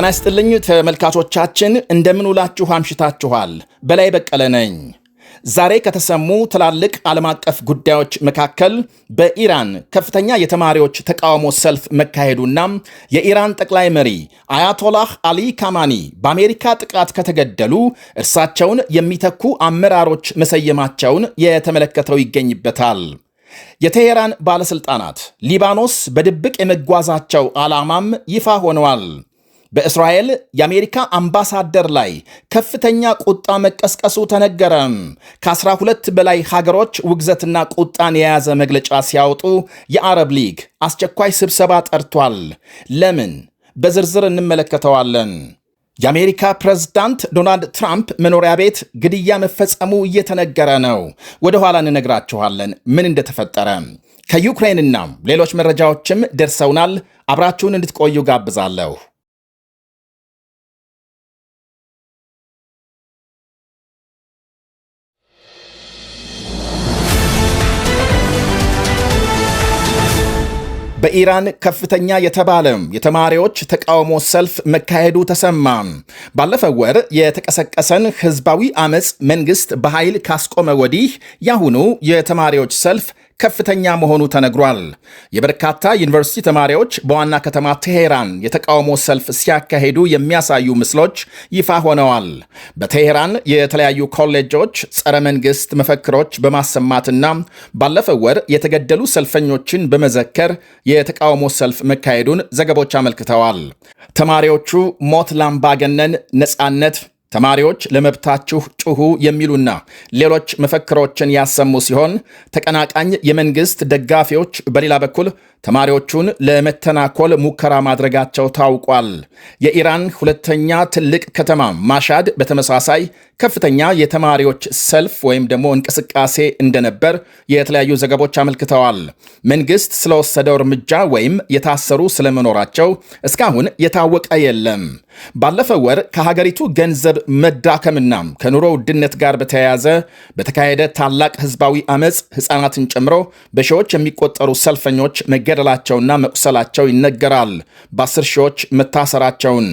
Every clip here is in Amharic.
ጤና ይስጥልኝ ተመልካቾቻችን፣ እንደምን ውላችሁ አምሽታችኋል? በላይ በቀለ ነኝ። ዛሬ ከተሰሙ ትላልቅ ዓለም አቀፍ ጉዳዮች መካከል በኢራን ከፍተኛ የተማሪዎች ተቃውሞ ሰልፍ መካሄዱና የኢራን ጠቅላይ መሪ አያቶላህ አሊ ካማኒ በአሜሪካ ጥቃት ከተገደሉ እርሳቸውን የሚተኩ አመራሮች መሰየማቸውን የተመለከተው ይገኝበታል። የቴሄራን ባለሥልጣናት ሊባኖስ በድብቅ የመጓዛቸው ዓላማም ይፋ ሆነዋል። በእስራኤል የአሜሪካ አምባሳደር ላይ ከፍተኛ ቁጣ መቀስቀሱ ተነገረም። ከ12 በላይ ሀገሮች ውግዘትና ቁጣን የያዘ መግለጫ ሲያወጡ የአረብ ሊግ አስቸኳይ ስብሰባ ጠርቷል። ለምን? በዝርዝር እንመለከተዋለን። የአሜሪካ ፕሬዝዳንት ዶናልድ ትራምፕ መኖሪያ ቤት ግድያ መፈጸሙ እየተነገረ ነው። ወደ ኋላ እንነግራችኋለን ምን እንደተፈጠረ። ከዩክሬንና ሌሎች መረጃዎችም ደርሰውናል። አብራችሁን እንድትቆዩ ጋብዛለሁ። በኢራን ከፍተኛ የተባለም የተማሪዎች ተቃውሞ ሰልፍ መካሄዱ ተሰማ። ባለፈው ወር የተቀሰቀሰን ህዝባዊ አመጽ መንግስት በኃይል ካስቆመ ወዲህ ያሁኑ የተማሪዎች ሰልፍ ከፍተኛ መሆኑ ተነግሯል። የበርካታ ዩኒቨርሲቲ ተማሪዎች በዋና ከተማ ቴሄራን የተቃውሞ ሰልፍ ሲያካሄዱ የሚያሳዩ ምስሎች ይፋ ሆነዋል። በቴሄራን የተለያዩ ኮሌጆች ጸረ መንግስት መፈክሮች በማሰማትና ባለፈው ወር የተገደሉ ሰልፈኞችን በመዘከር የተቃውሞ ሰልፍ መካሄዱን ዘገቦች አመልክተዋል። ተማሪዎቹ ሞት ላምባገነን፣ ነጻነት፣ ተማሪዎች ለመብታችሁ ጩሁ የሚሉና ሌሎች መፈክሮችን ያሰሙ ሲሆን ተቀናቃኝ የመንግስት ደጋፊዎች በሌላ በኩል ተማሪዎቹን ለመተናኮል ሙከራ ማድረጋቸው ታውቋል። የኢራን ሁለተኛ ትልቅ ከተማ ማሻድ በተመሳሳይ ከፍተኛ የተማሪዎች ሰልፍ ወይም ደግሞ እንቅስቃሴ እንደነበር የተለያዩ ዘገቦች አመልክተዋል። መንግስት ስለወሰደው እርምጃ ወይም የታሰሩ ስለመኖራቸው እስካሁን የታወቀ የለም። ባለፈው ወር ከሀገሪቱ ገንዘብ መዳከምና ከኑሮ ውድነት ጋር በተያያዘ በተካሄደ ታላቅ ህዝባዊ አመጽ ሕፃናትን ጨምሮ በሺዎች የሚቆጠሩ ሰልፈኞች መገደላቸውና መቁሰላቸው ይነገራል። በ10 ሺዎች መታሰራቸውን።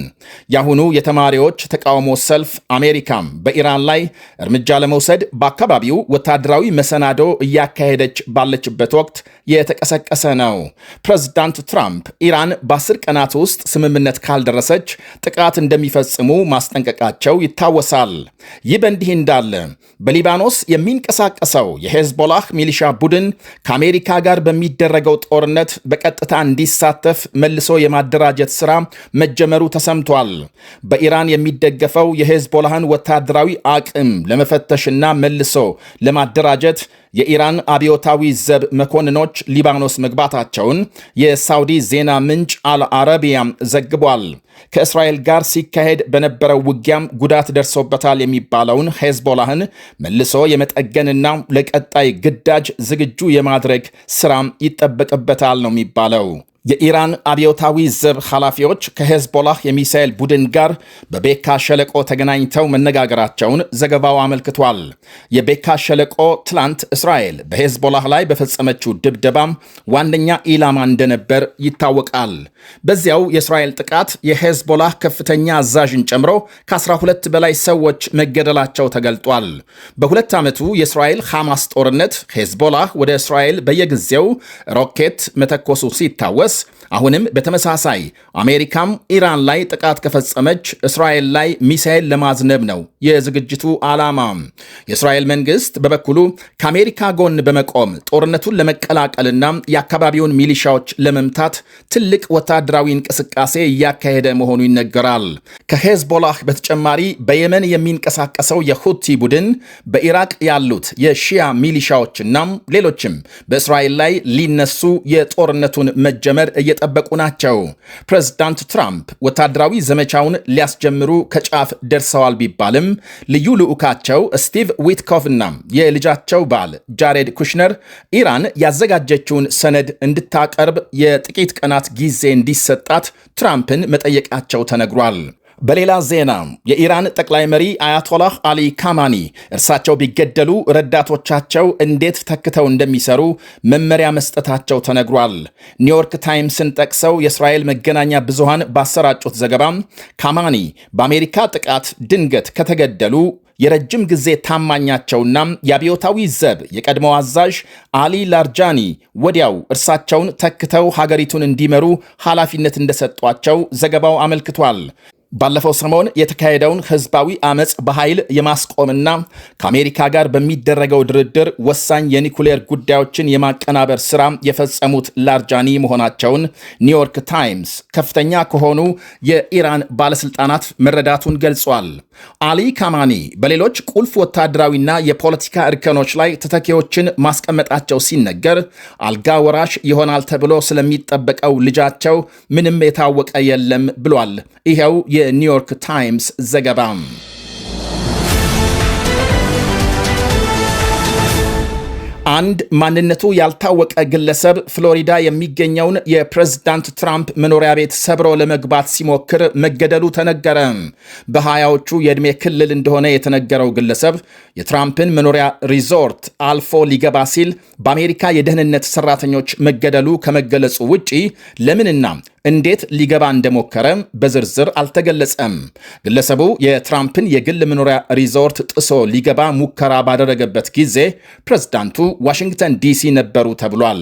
የአሁኑ የተማሪዎች ተቃውሞ ሰልፍ አሜሪካም በኢራን ላይ እርምጃ ለመውሰድ በአካባቢው ወታደራዊ መሰናዶ እያካሄደች ባለችበት ወቅት የተቀሰቀሰ ነው። ፕሬዝዳንት ትራምፕ ኢራን በ10 ቀናት ውስጥ ስምምነት ካልደረሰች ጥቃት እንደሚፈጽሙ ማስጠንቀቃቸው ይታወሳል። ይህ በእንዲህ እንዳለ በሊባኖስ የሚንቀሳቀሰው የሄዝቦላህ ሚሊሻ ቡድን ከአሜሪካ ጋር በሚደረገው ጦርነት በቀጥታ እንዲሳተፍ መልሶ የማደራጀት ሥራ መጀመሩ ተሰምቷል። በኢራን የሚደገፈው የሄዝቦላህን ወታደራዊ አቅም ለመፈተሽና መልሶ ለማደራጀት የኢራን አብዮታዊ ዘብ መኮንኖች ሊባኖስ መግባታቸውን የሳውዲ ዜና ምንጭ አልአረቢያም ዘግቧል። ከእስራኤል ጋር ሲካሄድ በነበረው ውጊያም ጉዳት ደርሶበታል የሚባለውን ሄዝቦላህን መልሶ የመጠገንና ለቀጣይ ግዳጅ ዝግጁ የማድረግ ሥራም ይጠበቅበታል ነው የሚባለው። የኢራን አብዮታዊ ዘብ ኃላፊዎች ከሄዝቦላህ የሚሳኤል ቡድን ጋር በቤካ ሸለቆ ተገናኝተው መነጋገራቸውን ዘገባው አመልክቷል። የቤካ ሸለቆ ትላንት እስራኤል በሄዝቦላህ ላይ በፈጸመችው ድብደባም ዋነኛ ኢላማ እንደነበር ይታወቃል። በዚያው የእስራኤል ጥቃት የሄዝቦላህ ከፍተኛ አዛዥን ጨምሮ ከ12 በላይ ሰዎች መገደላቸው ተገልጧል። በሁለት ዓመቱ የእስራኤል ሐማስ ጦርነት ሄዝቦላህ ወደ እስራኤል በየጊዜው ሮኬት መተኮሱ ሲታወስ አሁንም በተመሳሳይ አሜሪካም ኢራን ላይ ጥቃት ከፈጸመች እስራኤል ላይ ሚሳኤል ለማዝነብ ነው የዝግጅቱ ዓላማ። የእስራኤል መንግስት በበኩሉ ከአሜሪካ ጎን በመቆም ጦርነቱን ለመቀላቀልና የአካባቢውን ሚሊሻዎች ለመምታት ትልቅ ወታደራዊ እንቅስቃሴ እያካሄደ መሆኑ ይነገራል። ከሄዝቦላህ በተጨማሪ በየመን የሚንቀሳቀሰው የሁቲ ቡድን በኢራቅ ያሉት የሺያ ሚሊሻዎችና ሌሎችም በእስራኤል ላይ ሊነሱ የጦርነቱን መጀመር እየጠበቁ ናቸው። ፕሬዝዳንት ትራምፕ ወታደራዊ ዘመቻውን ሊያስጀምሩ ከጫፍ ደርሰዋል ቢባልም ልዩ ልዑካቸው ስቲቭ ዊትኮቭና የልጃቸው ባል ጃሬድ ኩሽነር ኢራን ያዘጋጀችውን ሰነድ እንድታቀርብ የጥቂት ቀናት ጊዜ እንዲሰጣት ትራምፕን መጠየቃቸው ተነግሯል። በሌላ ዜና የኢራን ጠቅላይ መሪ አያቶላህ አሊ ካማኒ እርሳቸው ቢገደሉ ረዳቶቻቸው እንዴት ተክተው እንደሚሰሩ መመሪያ መስጠታቸው ተነግሯል። ኒውዮርክ ታይምስን ጠቅሰው የእስራኤል መገናኛ ብዙሃን ባሰራጩት ዘገባ ካማኒ በአሜሪካ ጥቃት ድንገት ከተገደሉ የረጅም ጊዜ ታማኛቸውና የአብዮታዊ ዘብ የቀድሞው አዛዥ አሊ ላርጃኒ ወዲያው እርሳቸውን ተክተው ሀገሪቱን እንዲመሩ ኃላፊነት እንደሰጧቸው ዘገባው አመልክቷል። ባለፈው ሰሞን የተካሄደውን ህዝባዊ አመፅ በኃይል የማስቆምና ከአሜሪካ ጋር በሚደረገው ድርድር ወሳኝ የኒኩሌር ጉዳዮችን የማቀናበር ሥራ የፈጸሙት ላርጃኒ መሆናቸውን ኒውዮርክ ታይምስ ከፍተኛ ከሆኑ የኢራን ባለሥልጣናት መረዳቱን ገልጿል። አሊ ካማኒ በሌሎች ቁልፍ ወታደራዊና የፖለቲካ እርከኖች ላይ ተተኪዎችን ማስቀመጣቸው ሲነገር አልጋ ወራሽ ይሆናል ተብሎ ስለሚጠበቀው ልጃቸው ምንም የታወቀ የለም ብሏል። ይኸው የኒውዮርክ ታይምስ ዘገባ። አንድ ማንነቱ ያልታወቀ ግለሰብ ፍሎሪዳ የሚገኘውን የፕሬዝዳንት ትራምፕ መኖሪያ ቤት ሰብሮ ለመግባት ሲሞክር መገደሉ ተነገረ። በሃያዎቹ የዕድሜ ክልል እንደሆነ የተነገረው ግለሰብ የትራምፕን መኖሪያ ሪዞርት አልፎ ሊገባ ሲል በአሜሪካ የደህንነት ሰራተኞች መገደሉ ከመገለጹ ውጪ ለምንና እንዴት ሊገባ እንደሞከረ በዝርዝር አልተገለጸም። ግለሰቡ የትራምፕን የግል መኖሪያ ሪዞርት ጥሶ ሊገባ ሙከራ ባደረገበት ጊዜ ፕሬዝዳንቱ ዋሽንግተን ዲሲ ነበሩ ተብሏል።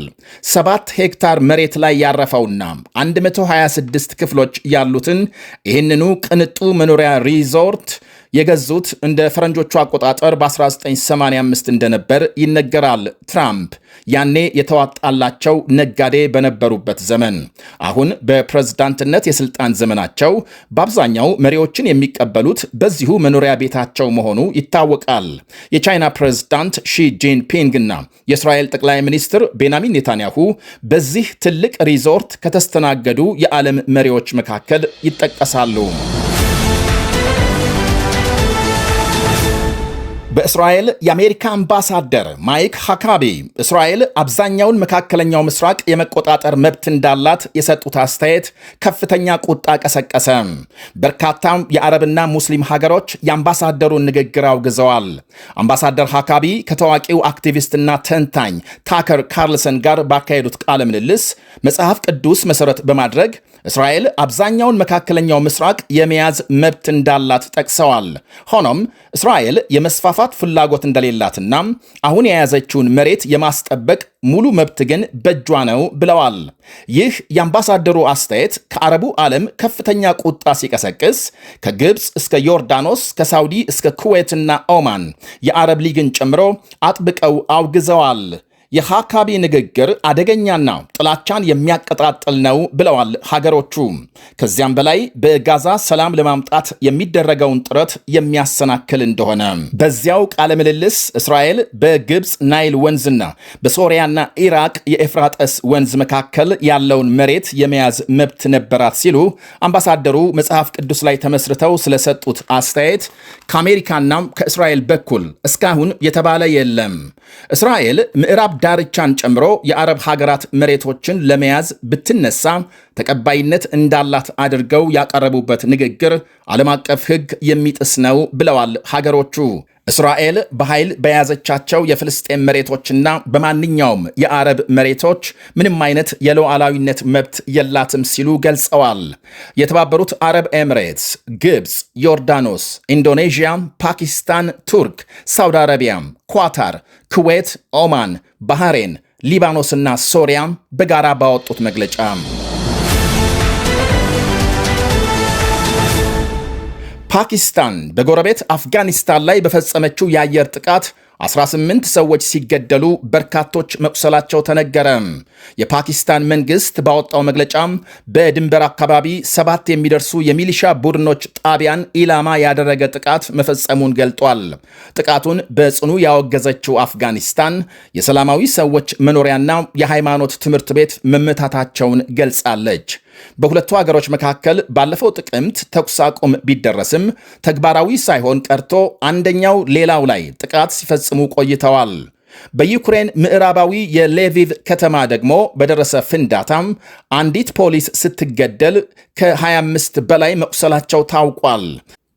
7 ሄክታር መሬት ላይ ያረፈውና 126 ክፍሎች ያሉትን ይህንኑ ቅንጡ መኖሪያ ሪዞርት የገዙት እንደ ፈረንጆቹ አቆጣጠር በ1985 እንደነበር ይነገራል። ትራምፕ ያኔ የተዋጣላቸው ነጋዴ በነበሩበት ዘመን። አሁን በፕሬዝዳንትነት የስልጣን ዘመናቸው በአብዛኛው መሪዎችን የሚቀበሉት በዚሁ መኖሪያ ቤታቸው መሆኑ ይታወቃል። የቻይና ፕሬዝዳንት ሺ ጂንፒንግና የእስራኤል ጠቅላይ ሚኒስትር ቤንያሚን ኔታንያሁ በዚህ ትልቅ ሪዞርት ከተስተናገዱ የዓለም መሪዎች መካከል ይጠቀሳሉ። በእስራኤል የአሜሪካ አምባሳደር ማይክ ሃካቢ እስራኤል አብዛኛውን መካከለኛው ምስራቅ የመቆጣጠር መብት እንዳላት የሰጡት አስተያየት ከፍተኛ ቁጣ ቀሰቀሰ። በርካታም የአረብና ሙስሊም ሀገሮች የአምባሳደሩን ንግግር አውግዘዋል። አምባሳደር ሃካቢ ከታዋቂው አክቲቪስትና ተንታኝ ታከር ካርልሰን ጋር ባካሄዱት ቃለ ምልልስ መጽሐፍ ቅዱስ መሠረት በማድረግ እስራኤል አብዛኛውን መካከለኛው ምስራቅ የመያዝ መብት እንዳላት ጠቅሰዋል። ሆኖም እስራኤል የመስፋፋት ፍላጎት እንደሌላትና አሁን የያዘችውን መሬት የማስጠበቅ ሙሉ መብት ግን በእጇ ነው ብለዋል። ይህ የአምባሳደሩ አስተያየት ከአረቡ ዓለም ከፍተኛ ቁጣ ሲቀሰቅስ ከግብፅ እስከ ዮርዳኖስ፣ ከሳውዲ እስከ ኩዌትና ኦማን የአረብ ሊግን ጨምሮ አጥብቀው አውግዘዋል። የሃካቢ ንግግር አደገኛና ጥላቻን የሚያቀጣጥል ነው ብለዋል ሀገሮቹ። ከዚያም በላይ በጋዛ ሰላም ለማምጣት የሚደረገውን ጥረት የሚያሰናክል እንደሆነ በዚያው ቃለ ምልልስ እስራኤል በግብፅ ናይል ወንዝና በሶሪያና ኢራቅ የኤፍራጠስ ወንዝ መካከል ያለውን መሬት የመያዝ መብት ነበራት ሲሉ አምባሳደሩ መጽሐፍ ቅዱስ ላይ ተመስርተው ስለሰጡት አስተያየት ከአሜሪካና ከእስራኤል በኩል እስካሁን የተባለ የለም። እስራኤል ምዕራብ ዳርቻን ጨምሮ የአረብ ሀገራት መሬቶችን ለመያዝ ብትነሳ ተቀባይነት እንዳላት አድርገው ያቀረቡበት ንግግር ዓለም አቀፍ ሕግ የሚጥስ ነው ብለዋል ሀገሮቹ። እስራኤል በኃይል በያዘቻቸው የፍልስጤም መሬቶችና በማንኛውም የአረብ መሬቶች ምንም አይነት የሉዓላዊነት መብት የላትም ሲሉ ገልጸዋል። የተባበሩት አረብ ኤምሬትስ፣ ግብፅ፣ ዮርዳኖስ፣ ኢንዶኔዥያ፣ ፓኪስታን፣ ቱርክ፣ ሳውዲ አረቢያ፣ ኳታር፣ ኩዌት፣ ኦማን፣ ባህሬን፣ ሊባኖስና ሶሪያ በጋራ ባወጡት መግለጫ ፓኪስታን በጎረቤት አፍጋኒስታን ላይ በፈጸመችው የአየር ጥቃት 18 ሰዎች ሲገደሉ በርካቶች መቁሰላቸው ተነገረ። የፓኪስታን መንግስት ባወጣው መግለጫም በድንበር አካባቢ 7 የሚደርሱ የሚሊሻ ቡድኖች ጣቢያን ኢላማ ያደረገ ጥቃት መፈጸሙን ገልጧል። ጥቃቱን በጽኑ ያወገዘችው አፍጋኒስታን የሰላማዊ ሰዎች መኖሪያና የሃይማኖት ትምህርት ቤት መመታታቸውን ገልጻለች። በሁለቱ ሀገሮች መካከል ባለፈው ጥቅምት ተኩስ አቁም ቢደረስም ተግባራዊ ሳይሆን ቀርቶ አንደኛው ሌላው ላይ ጥቃት ሲፈጽሙ ቆይተዋል። በዩክሬን ምዕራባዊ የሌቪቭ ከተማ ደግሞ በደረሰ ፍንዳታም አንዲት ፖሊስ ስትገደል ከ25 በላይ መቁሰላቸው ታውቋል።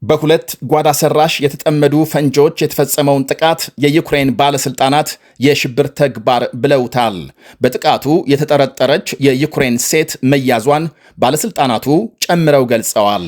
በሁለት ጓዳ ሰራሽ የተጠመዱ ፈንጂዎች የተፈጸመውን ጥቃት የዩክሬን ባለስልጣናት የሽብር ተግባር ብለውታል። በጥቃቱ የተጠረጠረች የዩክሬን ሴት መያዟን ባለስልጣናቱ ጨምረው ገልጸዋል።